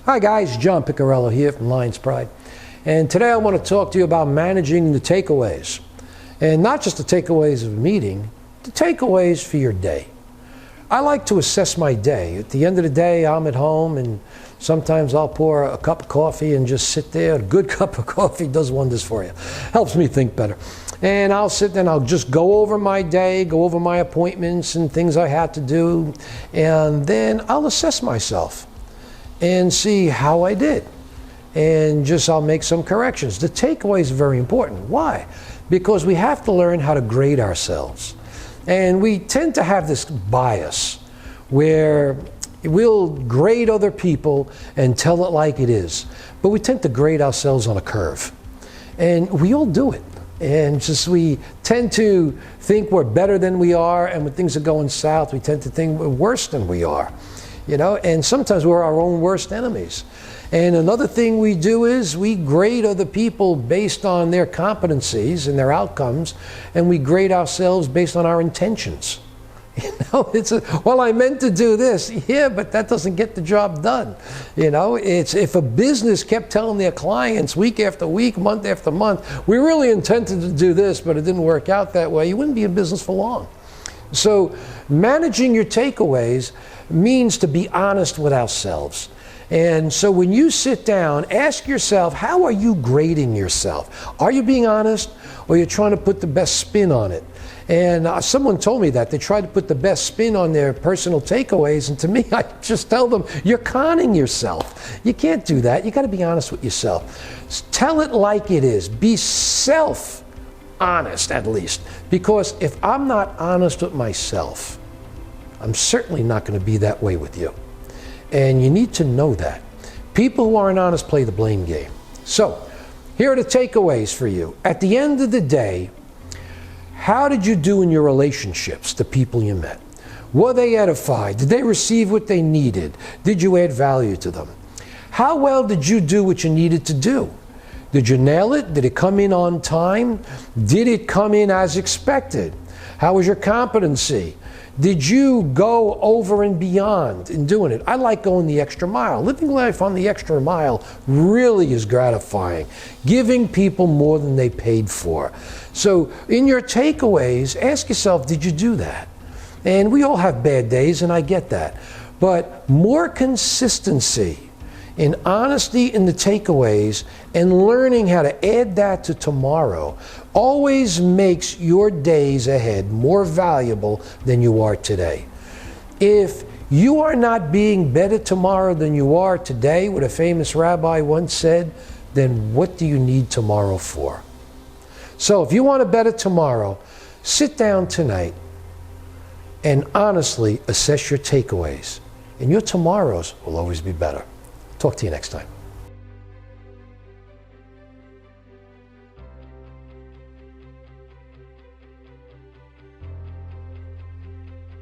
Hi guys, John Piccarello here from Lions Pride. And today I want to talk to you about managing the takeaways. And not just the takeaways of a meeting, the takeaways for your day. I like to assess my day. At the end of the day, I'm at home and sometimes I'll pour a cup of coffee and just sit there. A good cup of coffee does wonders for you. Helps me think better. And I'll sit there and I'll just go over my day, go over my appointments and things I had to do. And then I'll assess myself and see how I did. And I'll make some corrections. The takeaway is very important. Why? Because we have to learn how to grade ourselves. And we tend to have this bias where we'll grade other people and tell it like it is. But we tend to grade ourselves on a curve. And we all do it. And we tend to think we're better than we are, and when things are going south, we tend to think we're worse than we are. And sometimes we're our own worst enemies. And another thing we do is we grade other people based on their competencies and their outcomes, and we grade ourselves based on our intentions. Well, I meant to do this. Yeah, but that doesn't get the job done. It's if a business kept telling their clients week after week, month after month, we really intended to do this, but it didn't work out that way, you wouldn't be in business for long. So managing your takeaways means to be honest with ourselves. And so when you sit down, ask yourself, how are you grading yourself? Are you being honest, or are you trying to put the best spin on it? And someone told me that. They tried to put the best spin on their personal takeaways, and to me, I just tell them, you're conning yourself. You can't do that. You got to be honest with yourself. Tell it like it is. Be self-honest, at least. Because if I'm not honest with myself, I'm certainly not going to be that way with you. And you need to know that. People who aren't honest play the blame game. So, here are the takeaways for you. At the end of the day, how did you do in your relationships, the people you met? Were they edified? Did they receive what they needed? Did you add value to them? How well did you do what you needed to do? Did you nail it? Did it come in on time? Did it come in as expected? How was your competency? Did you go over and beyond in doing it? I like going the extra mile. Living life on the extra mile really is gratifying. Giving people more than they paid for. So in your takeaways, ask yourself, did you do that? And we all have bad days, and I get that. But more consistency in honesty in the takeaways and learning how to add that to tomorrow always makes your days ahead more valuable than you are today. If you are not being better tomorrow than you are today, what a famous rabbi once said, then what do you need tomorrow for? So if you want a better tomorrow, sit down tonight and honestly assess your takeaways, and your tomorrows will always be better. Talk to you next time.